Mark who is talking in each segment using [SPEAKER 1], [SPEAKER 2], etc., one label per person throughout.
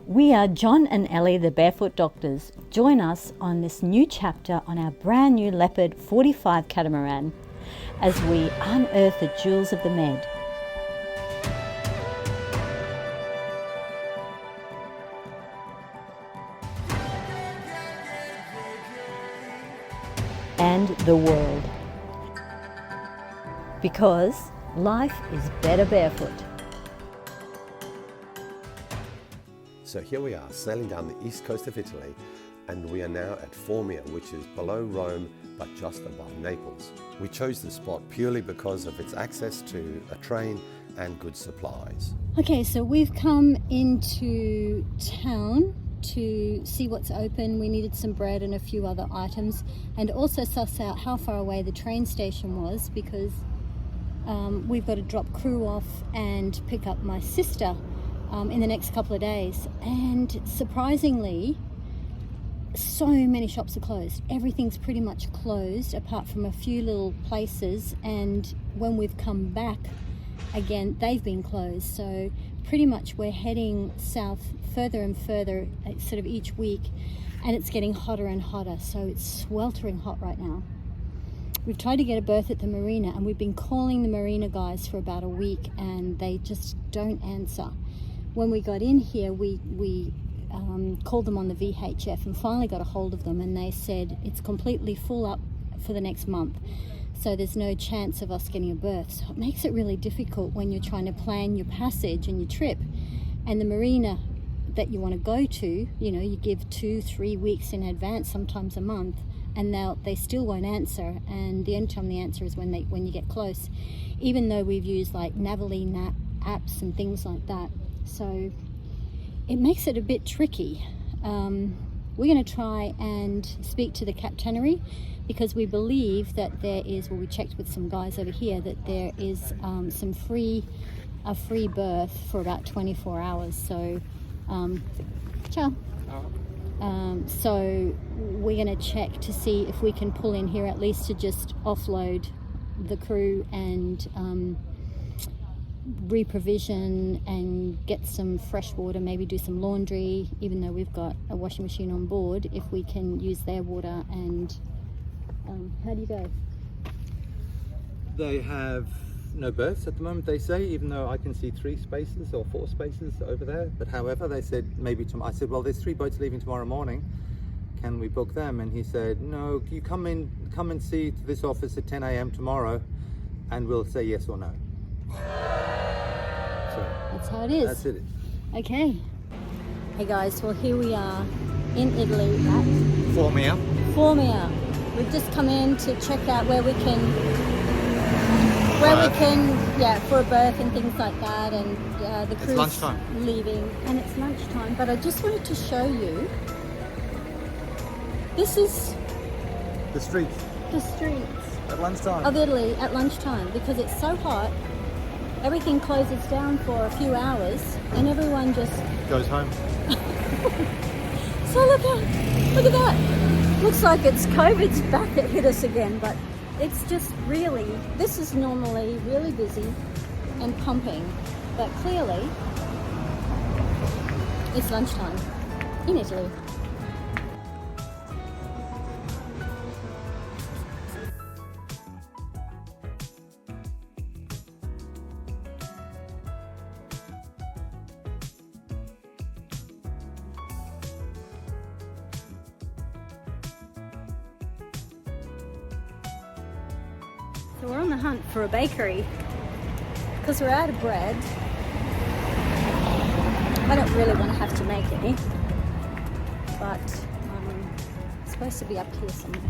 [SPEAKER 1] We are John and Ellie, the Barefoot Doctors. Join us on this new chapter on our brand new Leopard 45 catamaran as we unearth the jewels of the Med. And the world. Because life is better barefoot.
[SPEAKER 2] So here we are, sailing down the east coast of Italy, and we are now at Formia, which is below Rome, but just above Naples. We chose this spot purely because of its access to a train and good supplies.
[SPEAKER 3] Okay, so we've come into town to see what's open. We needed some bread and a few other items, and also suss out how far away the train station was, because we've got to drop crew off and pick up my sister in the next couple of days. And surprisingly, so many shops are closed. Everything's pretty much closed apart from a few little places, and when we've come back again, they've been closed. So pretty much we're heading south further and further sort of each week, and it's getting hotter and hotter, so it's sweltering hot right now. We've tried to get a berth at the marina, and we've been calling the marina guys for about a week, and they just don't answer. When we got in here, we called them on the VHF and finally got a hold of them, and they said it's completely full up for the next month, so there's no chance of us getting a berth. So it makes it really difficult when you're trying to plan your passage and your trip, and the marina that you want to go to, you know, you give 2-3 weeks in advance, sometimes a month, and they still won't answer. And the only time they answer is when you get close, even though we've used like Nellie apps and things like that. So it makes it a bit tricky. We're going to try and speak to the captainary, because we believe that there is, well, we checked with some guys over here, that there is a free berth for about 24 hours. So ciao. So we're going to check to see if we can pull in here at least to just offload the crew and reprovision and get some fresh water, maybe do some laundry, even though we've got a washing machine on board, if we can use their water. And how do you go?
[SPEAKER 4] They have no berths at the moment, they say, even though I can see 3 spaces or 4 spaces over there. But however, they said maybe tomorrow. I said, well, there's 3 boats leaving tomorrow morning, can we book them? And he said, no, you come and see to this office at 10 a.m. tomorrow, and we'll say yes or no. So
[SPEAKER 3] that's how it is.
[SPEAKER 4] That's it.
[SPEAKER 3] Okay. Hey guys, well, here we are in Italy at Formia. We've just come in to check out where we can, for a berth and things like that, and the crew's leaving, and it's lunchtime. But I just wanted to show you, this is
[SPEAKER 4] the streets at lunchtime
[SPEAKER 3] of Italy at lunchtime, because it's so hot. Everything closes down for a few hours, and everyone just
[SPEAKER 4] goes home.
[SPEAKER 3] So look at that. Looks like it's COVID's back that hit us again, but it's just really, this is normally really busy and pumping, but clearly it's lunchtime in Italy. So we're on the hunt for a bakery because we're out of bread. I don't really want to have to make any, but it's supposed to be up here somewhere.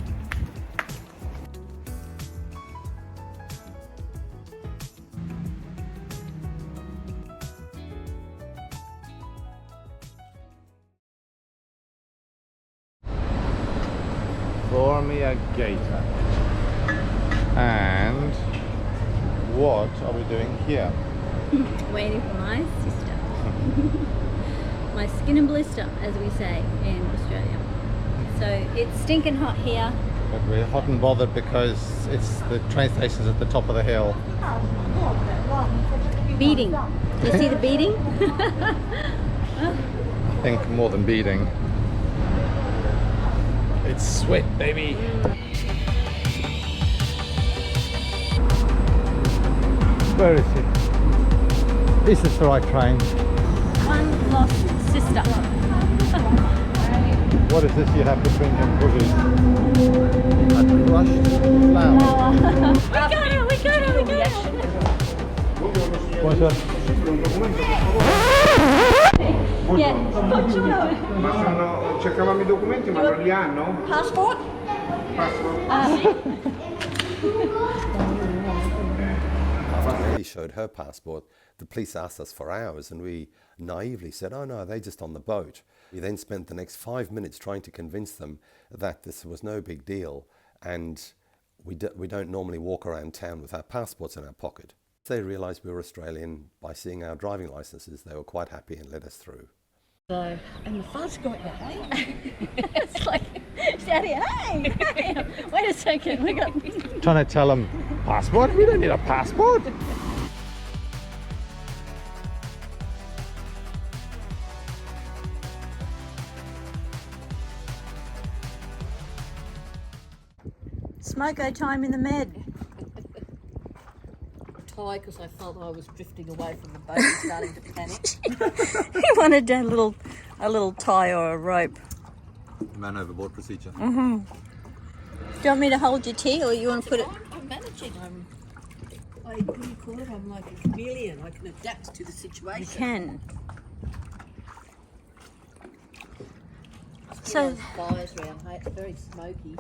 [SPEAKER 4] Formia Gator. And what are we doing here?
[SPEAKER 3] Waiting for my sister. My skin and blister, as we say in Australia. So it's stinking hot here.
[SPEAKER 4] But we're hot and bothered because it's the train station's at the top of the hill.
[SPEAKER 3] Beating. Do you see the beating?
[SPEAKER 4] think more than beating. It's sweat, baby. Where is it? Is this the right train?
[SPEAKER 1] One lost sister.
[SPEAKER 4] What is this you have between your boogers? A crushed flower.
[SPEAKER 1] We got it.
[SPEAKER 4] Bonjour.
[SPEAKER 1] Yeah.
[SPEAKER 5] Ma cercavamo I documenti ma non li hanno?
[SPEAKER 1] Passport?
[SPEAKER 2] Nellie showed her passport. The police asked us for ours and we naively said, oh no, they're just on the boat. We then spent the next 5 minutes trying to convince them that this was no big deal and we don't normally walk around town with our passports in our pocket. They realised we were Australian by seeing our driving licences. They were quite happy and let us through.
[SPEAKER 1] So, and the fuss got you, hey? It's like, Daddy, hey! Wait a second, we got...
[SPEAKER 4] Trying to tell them, passport? We don't need a passport.
[SPEAKER 1] Smoko time in the med.
[SPEAKER 6] Tie because I felt I was drifting away from the boat and starting to panic.
[SPEAKER 1] He wanted a little tie or a rope.
[SPEAKER 4] Man overboard procedure.
[SPEAKER 1] Do you want me to hold your tea or you want to put it...
[SPEAKER 6] I'm managing. What do you call it? I'm like a chameleon. I can adapt to the situation.
[SPEAKER 1] You can.
[SPEAKER 6] So fires around. Hey, it's very smoky.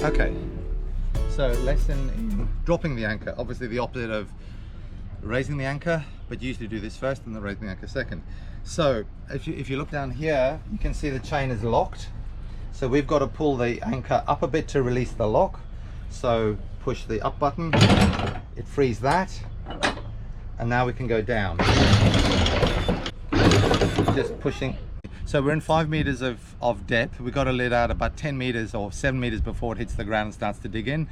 [SPEAKER 4] Okay, so lesson in dropping the anchor, obviously the opposite of raising the anchor, but you usually do this first and then raising the anchor second. So if you look down here, you can see the chain is locked. So we've got to pull the anchor up a bit to release the lock. So push the up button, it frees that, and now we can go down. Just pushing. So we're in 5 meters of depth. We've got to let out about 10 meters or 7 meters before it hits the ground and starts to dig in.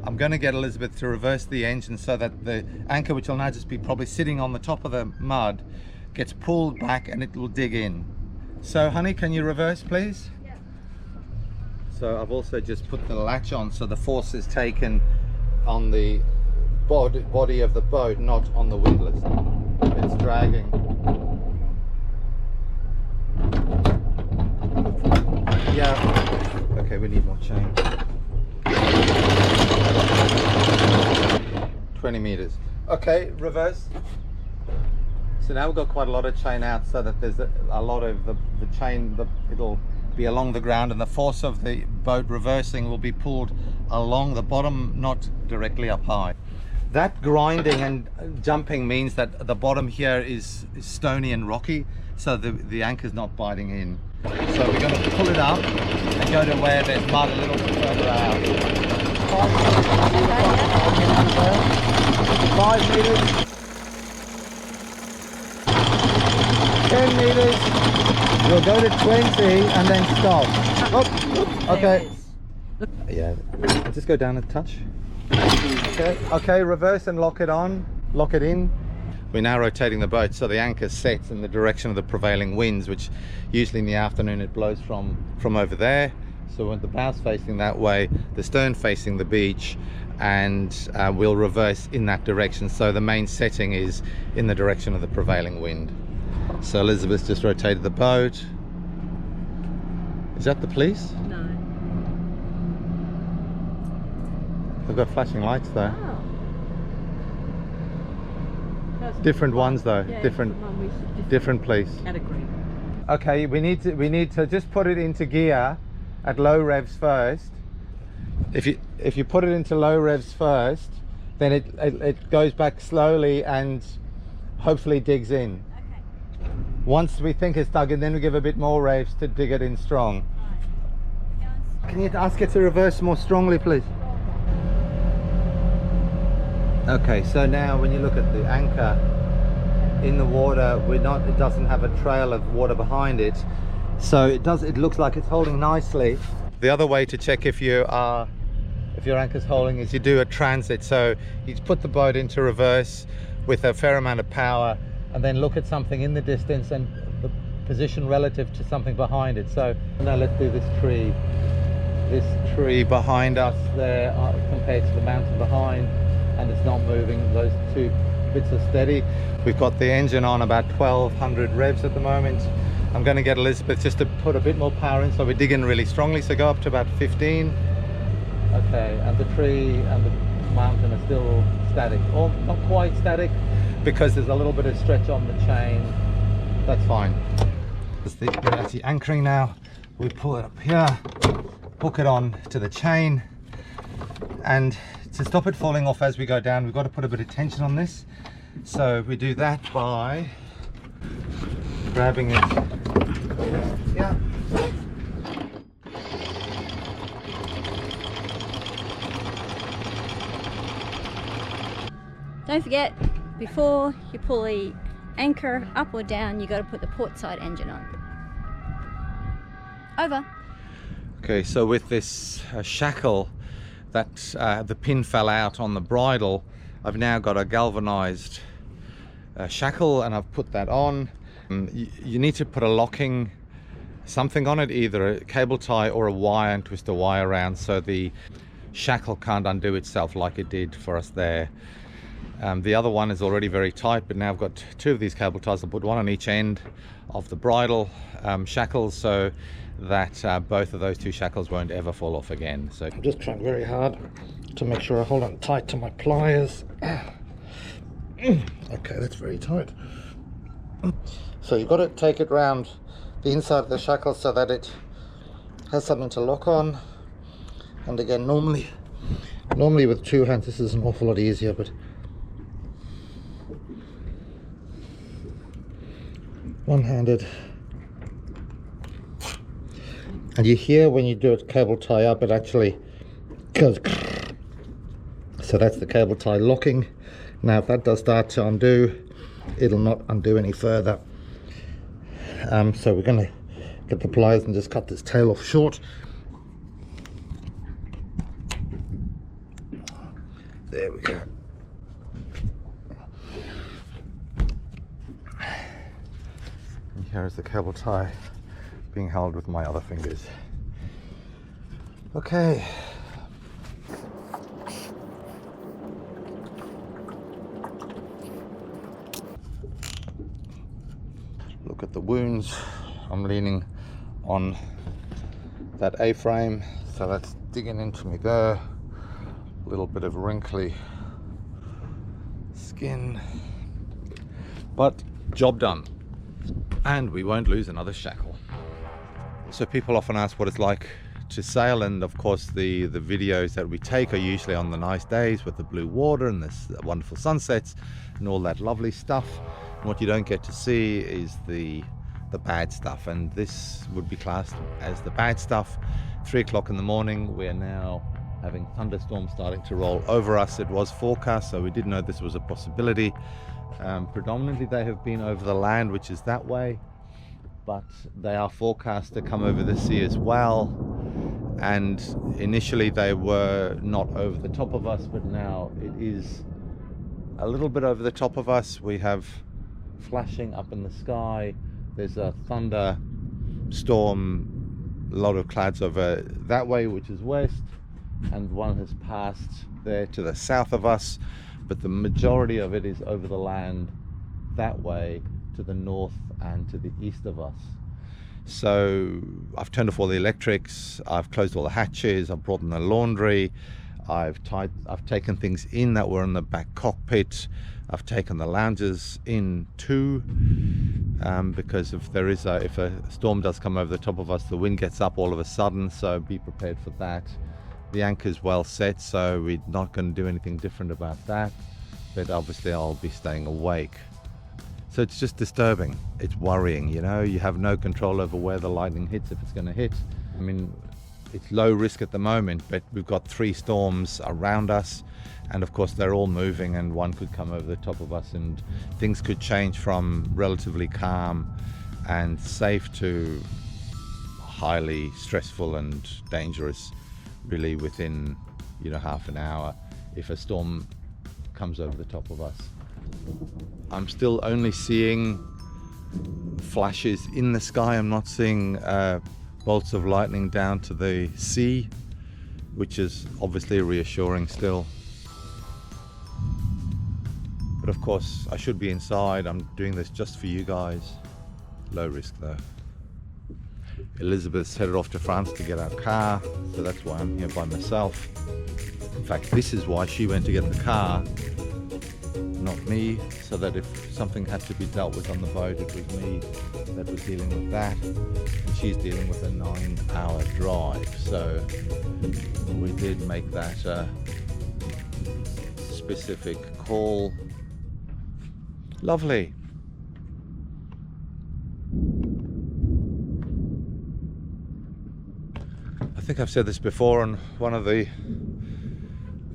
[SPEAKER 4] I'm going to get Elizabeth to reverse the engine so that the anchor, which will now just be probably sitting on the top of the mud, gets pulled back and it will dig in. So honey, can you reverse please? Yeah. So I've also just put the latch on so the force is taken on the body of the boat, not on the windlass. It's dragging. Yeah. Okay, we need more chain. 20 meters. Okay, reverse. So now we've got quite a lot of chain out so that there's a lot of the chain, it'll be along the ground and the force of the boat reversing will be pulled along the bottom, not directly up high. That grinding and jumping means that the bottom here is stony and rocky, so the anchor's not biting in. So we're going to pull it up and go to where there's mud a little bit further out. 5 meters. 10 meters. We'll go to 20 and then stop. Oh, okay. Yeah, just go down a touch. Okay, reverse and lock it on, lock it in. We're now rotating the boat so the anchor sets in the direction of the prevailing winds, which usually in the afternoon it blows from over there. So with the bow's facing that way, the stern facing the beach, and we'll reverse in that direction. So the main setting is in the direction of the prevailing wind. So Elizabeth just rotated the boat. Is that the police?
[SPEAKER 1] No.
[SPEAKER 4] They've got flashing lights though.
[SPEAKER 1] Oh.
[SPEAKER 4] Different ones though,
[SPEAKER 1] Yeah,
[SPEAKER 4] different police.
[SPEAKER 1] category.
[SPEAKER 4] Okay, we need to just put it into gear at low revs first. If you put it into low revs first, then it goes back slowly and hopefully digs in.
[SPEAKER 1] Okay.
[SPEAKER 4] Once we think it's dug in, then we give a bit more revs to dig it in strong.
[SPEAKER 1] Right.
[SPEAKER 4] Can you ask it to reverse more strongly, please? Okay, so now when you look at the anchor in the water, it doesn't have a trail of water behind it, so it looks like it's holding nicely. The other way to check if you are if your anchor's holding, is you do a transit. So you put the boat into reverse with a fair amount of power, and then look at something in the distance and the position relative to something behind it. So now let's do this tree. This tree behind us there compared to the mountain behind, and it's not moving. Those two bits are steady. We've got the engine on about 1200 revs at the moment. I'm going to get Elizabeth just to put a bit more power in, so we dig in really strongly, so go up to about 15. Okay, and the tree and the mountain are still static, or not quite static, because there's a little bit of stretch on the chain. That's fine. We're actually anchoring now. We pull it up here, hook it on to the chain, and to stop it falling off as we go down, we've got to put a bit of tension on this. So we do that by grabbing it. Yeah.
[SPEAKER 3] Don't forget, before you pull the anchor up or down, you got to put the port side engine on. Over.
[SPEAKER 4] Okay, so with this shackle that the pin fell out on the bridle, I've now got a galvanized shackle, and I've put that on. You need to put a locking something on it, either a cable tie or a wire, and twist a wire around so the shackle can't undo itself like it did for us there. The other one is already very tight, but now I've got two of these cable ties. I'll put one on each end of the bridle shackles, so that both of those two shackles won't ever fall off again. So
[SPEAKER 7] I'm just trying very hard to make sure I hold on tight to my pliers. Okay, that's very tight. So you've got to take it round the inside of the shackle so that it has something to lock on. And again, normally with two hands this is an awful lot easier, but one-handed. And you hear when you do it cable tie up, it actually goes. So that's the cable tie locking. Now if that does start to undo, it'll not undo any further. So we're going to get the pliers and just cut this tail off short. There we go. And here is the cable tie being held with my other fingers. Okay. Look at the wounds. I'm leaning on that A-frame, so that's digging into me there. A little bit of wrinkly skin, but job done, and we won't lose another shackle. So people often ask what it's like to sail, and of course the videos that we take are usually on the nice days with the blue water and this wonderful sunsets and all that lovely stuff. And what you don't get to see is the bad stuff, and this would be classed as the bad stuff. 3 o'clock in the morning, we are now having thunderstorms starting to roll over us. It was forecast, so we did know this was a possibility. Predominantly they have been over the land, which is that way, but they are forecast to come over the sea as well. And initially they were not over the top of us, but now it is a little bit over the top of us. We have flashing up in the sky. There's a thunderstorm, a lot of clouds over that way, which is west, and one has passed there to the south of us, but the majority of it is over the land that way to the north and to the east of us. So I've turned off all the electrics, I've closed all the hatches, I've brought in the laundry, I've taken things in that were in the back cockpit, I've taken the lounges in too, because if a storm does come over the top of us, the wind gets up all of a sudden, so be prepared for that. The anchor's well set, so we're not going to do anything different about that, but obviously I'll be staying awake. So it's just disturbing, it's worrying, you know, you have no control over where the lightning hits, if it's going to hit. I mean, it's low risk at the moment, but we've got 3 storms around us, and of course they're all moving, and one could come over the top of us, and things could change from relatively calm and safe to highly stressful and dangerous really within half an hour if a storm comes over the top of us. I'm still only seeing flashes in the sky. I'm not seeing bolts of lightning down to the sea, which is obviously reassuring still. But of course, I should be inside. I'm doing this just for you guys. Low risk though. Elizabeth's headed off to France to get our car, so that's why I'm here by myself. In fact, this is why she went to get the car, not me, so that if something had to be dealt with on the boat, it was me that was dealing with that, and she's dealing with a 9-hour drive. So we did make that specific call. Lovely. I think I've said this before on one of the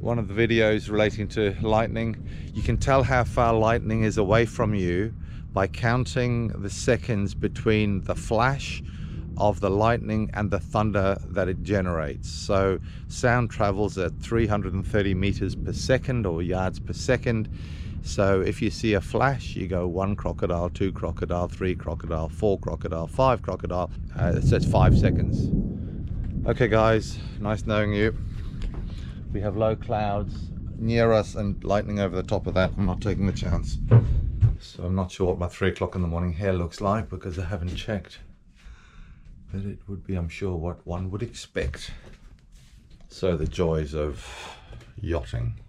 [SPEAKER 7] videos relating to lightning. You can tell how far lightning is away from you by counting the seconds between the flash of the lightning and the thunder that it generates. So sound travels at 330 meters per second or yards per second. So if you see a flash, you go 1 crocodile, 2 crocodile, 3 crocodile, 4 crocodile, 5 crocodile. It says 5 seconds. Okay guys, nice knowing you. We have low clouds near us and lightning over the top of that. I'm not taking the chance. So I'm not sure what my 3 o'clock in the morning hair looks like because I haven't checked. But it would be, I'm sure, what one would expect. So the joys of yachting.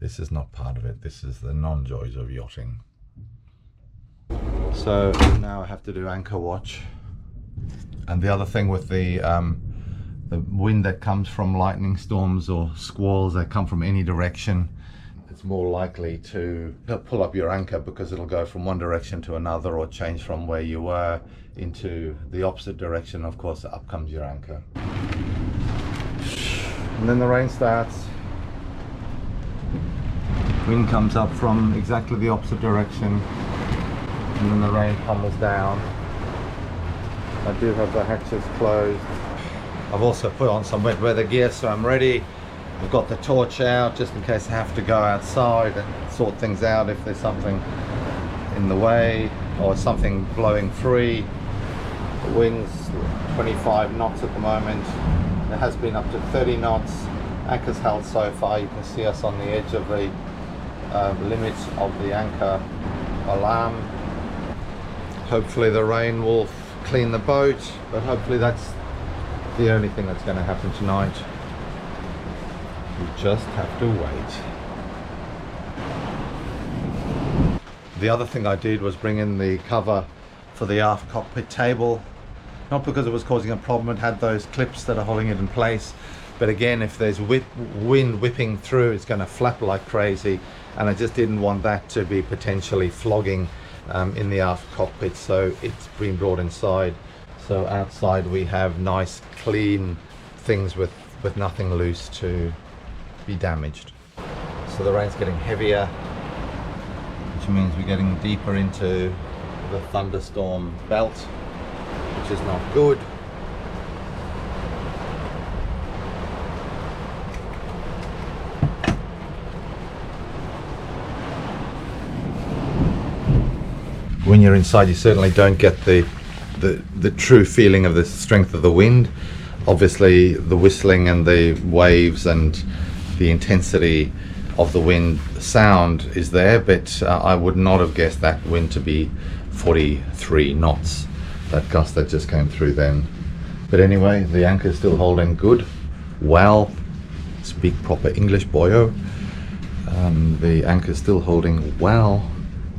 [SPEAKER 7] This is not part of it. This is the non-joys of yachting. So now I have to do anchor watch. And the other thing with the wind that comes from lightning storms or squalls that come from any direction, it's more likely to pull up your anchor because it'll go from one direction to another or change from where you were into the opposite direction. Of course, up comes your anchor. And then the rain starts. Wind comes up from exactly the opposite direction, and then the rain pummels down. I do have the hatches closed. I've also put on some wet weather gear, so I'm ready. I've got the torch out just in case I have to go outside and sort things out if there's something in the way or something blowing free. The wind's 25 knots at the moment. It has been up to 30 knots. Anchor's held so far. You can see us on the edge of the limit of the anchor alarm. Hopefully the rain will clean the boat, but hopefully that's the only thing that's going to happen tonight. We just have to wait. The other thing I did was bring in the cover for the aft cockpit table, not because it was causing a problem. It had those clips that are holding it in place, but again, if there's wind whipping through, it's going to flap like crazy, and I just didn't want that to be potentially flogging in the aft cockpit, so it's been brought inside. So outside we have nice clean things with nothing loose to be damaged. So the rain's getting heavier, which means we're getting deeper into the thunderstorm belt, which is not good. When you're inside, you certainly don't get the true feeling of the strength of the wind. Obviously the whistling and the waves and the intensity of the wind sound is there, but I would not have guessed that wind to be 43 knots, that gust that just came through then. But anyway, the anchor is still holding good. Well, speak proper English, boyo. The anchor is still holding well,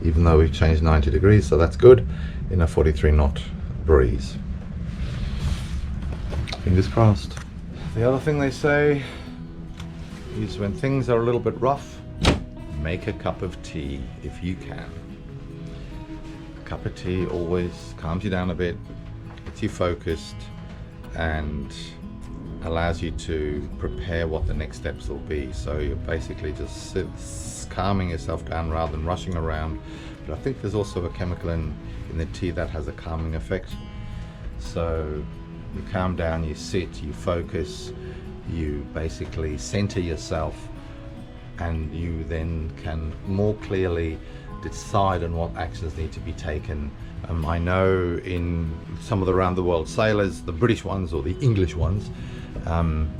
[SPEAKER 7] even though we've changed 90 degrees, so that's good, in a 43 knot breeze. Fingers crossed. The other thing they say is when things are a little bit rough, make a cup of tea if you can. A cup of tea always calms you down a bit, gets you focused, and allows you to prepare what the next steps will be. So you're basically just calming yourself down rather than rushing around. But I think there's also a chemical in the tea that has a calming effect. So you calm down, you sit, you focus, you basically center yourself, and you then can more clearly decide on what actions need to be taken. I know in some of the round the world sailors, the British ones or the English ones,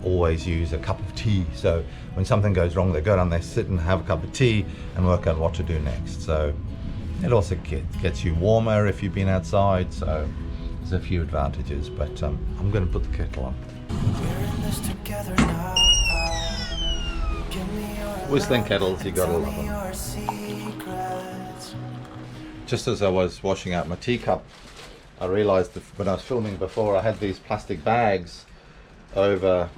[SPEAKER 7] always use a cup of tea. So when something goes wrong, they go down, they sit and have a cup of tea and work out what to do next. So it also gets you warmer if you've been outside. So there's a few advantages, but I'm going to put the kettle on. Whistling kettles, you gotta love them. Just as I was washing out my teacup, I realized that when I was filming before, I had these plastic bags over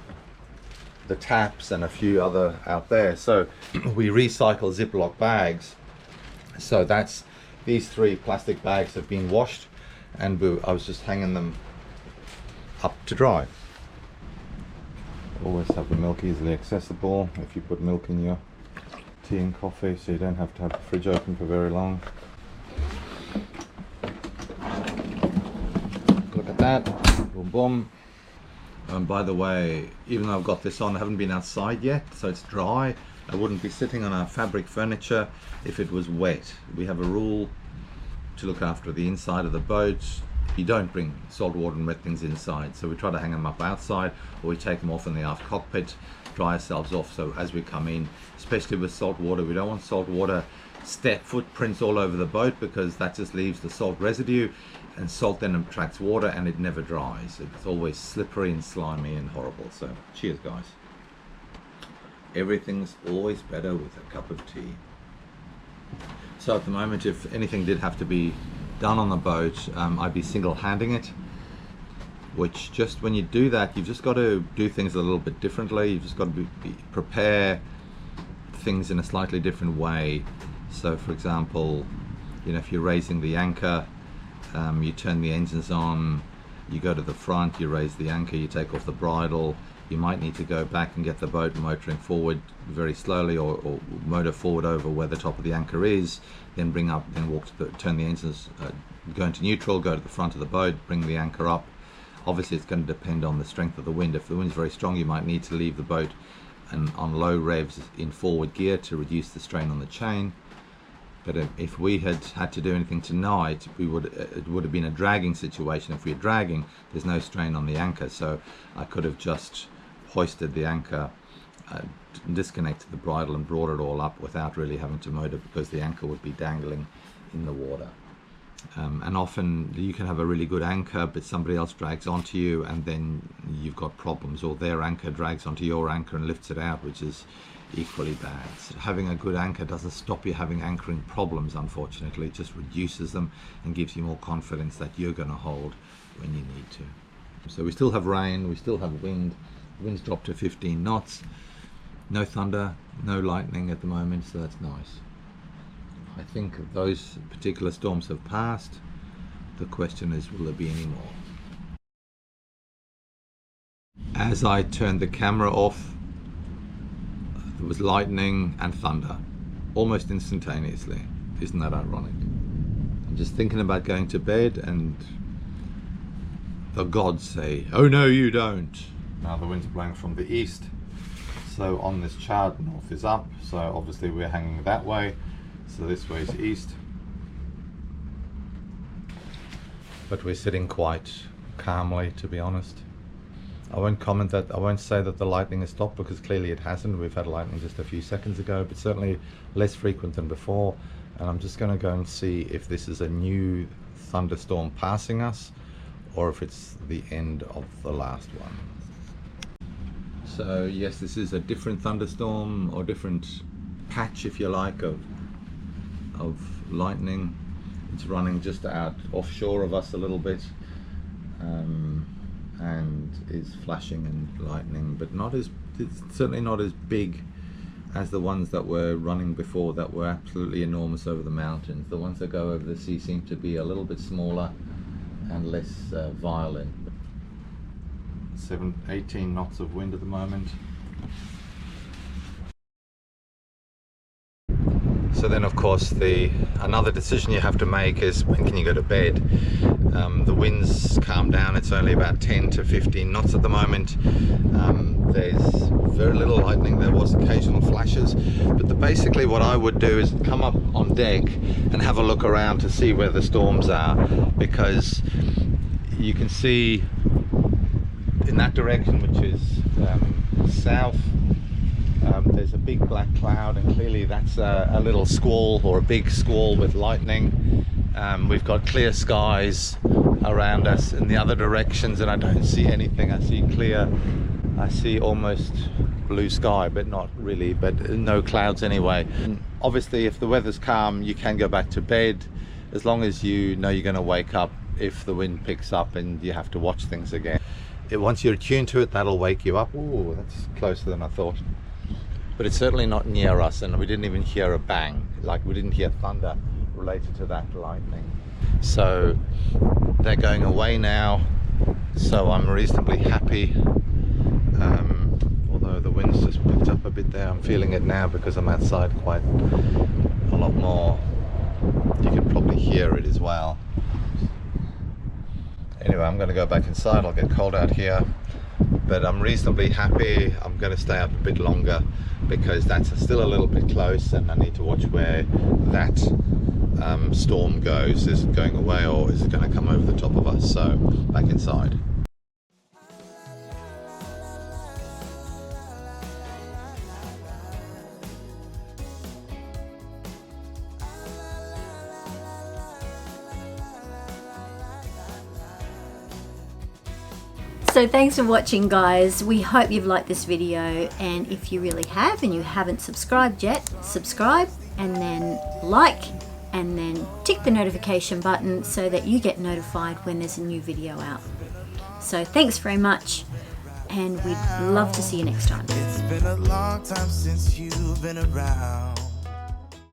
[SPEAKER 7] the taps and a few other out there. So we recycle Ziploc bags. So these 3 plastic bags have been washed, and I was just hanging them up to dry. Always have the milk easily accessible if you put milk in your tea and coffee, so you don't have to have the fridge open for very long. Look at that, boom boom. And by the way, even though I've got this on, I haven't been outside yet, so it's dry. I wouldn't be sitting on our fabric furniture if it was wet. We have a rule to look after the inside of the boat. You don't bring salt water and wet things inside, so we try to hang them up outside, or we take them off in the aft cockpit, dry ourselves off. So as we come in, especially with salt water, we don't want salt water footprints all over the boat, because that just leaves the salt residue, and salt then attracts water and it never dries. It's always slippery and slimy and horrible. So cheers guys. Everything's always better with a cup of tea. So at the moment, if anything did have to be done on the boat, I'd be single-handing it, which just when you do that, you've just got to do things a little bit differently. You've just got to prepare things in a slightly different way. So for example, you know, if you're raising the anchor, you turn the engines on, you go to the front, you raise the anchor, you take off the bridle. You might need to go back and get the boat motoring forward very slowly, or motor forward over where the top of the anchor is, then bring up, then walk to turn the engines, go into neutral, go to the front of the boat, bring the anchor up. Obviously it's going to depend on the strength of the wind. If the wind's very strong, you might need to leave the boat and on low revs in forward gear to reduce the strain on the chain. But if we had to do anything tonight, it would have been a dragging situation. If we're dragging, there's no strain on the anchor, so I could have just hoisted the anchor, disconnected the bridle and brought it all up without really having to motor, because the anchor would be dangling in the water. And often you can have a really good anchor, but somebody else drags onto you, and then you've got problems, or their anchor drags onto your anchor and lifts it out, which is equally bad. So having a good anchor doesn't stop you having anchoring problems, unfortunately. It just reduces them and gives you more confidence that you're going to hold when you need to. So we still have rain, we still have wind. The wind's dropped to 15 knots. No thunder, no lightning at the moment, so that's nice. I think those particular storms have passed. The question is, will there be any more? As I turned the camera off, there was lightning and thunder, almost instantaneously. Isn't that ironic? I'm just thinking about going to bed, and the gods say, oh no you don't. Now the wind's blowing from the east, so on this chart, north is up, so obviously we're hanging that way, so this way is east. But we're sitting quite calmly, to be honest. I won't say that the lightning has stopped, because clearly it hasn't. We've had lightning just a few seconds ago, but certainly less frequent than before. And I'm just going to go and see if this is a new thunderstorm passing us, or if it's the end of the last one. So yes, this is a different thunderstorm, or different patch, if you like, of lightning. It's running just out offshore of us a little bit. And is flashing and lightning, but it's certainly not as big as the ones that were running before, that were absolutely enormous over the mountains. The ones that go over the sea seem to be a little bit smaller and less violent. 18 knots of wind at the moment.
[SPEAKER 4] So then of course another decision you have to make is when can you go to bed. The winds calm down, it's only about 10 to 15 knots at the moment. There's very little lightning, there was occasional flashes, but basically what I would do is come up on deck and have a look around to see where the storms are, because you can see in that direction, which is south, there's a big black cloud, and clearly that's a little squall or a big squall with lightning. We've got clear skies around us in the other directions, and I don't see anything. I see clear, I see almost blue sky, but not really, but no clouds anyway. And obviously if the weather's calm, you can go back to bed, as long as you know you're going to wake up if the wind picks up and you have to watch things again. Once you're attuned to it, that'll wake you up. Ooh, that's closer than I thought. But it's certainly not near us, and we didn't even hear a bang, like we didn't hear thunder related to that lightning. So they're going away now, so I'm reasonably happy. Although the wind's just picked up a bit there, I'm feeling it now because I'm outside quite a lot more. You can probably hear it as well. Anyway, I'm going to go back inside. I'll get cold out here, but I'm reasonably happy. I'm going to stay up a bit longer because that's still a little bit close, and I need to watch where that storm goes. Is it going away or is it going to come over the top of us? So back inside.
[SPEAKER 1] So thanks for watching, guys. We hope you've liked this video, and if you really have and you haven't subscribed yet, subscribe and then like and then tick the notification button so that you get notified when there's a new video out. So thanks very much, and we'd love to see you next time.
[SPEAKER 8] It's been a long time since you've been around.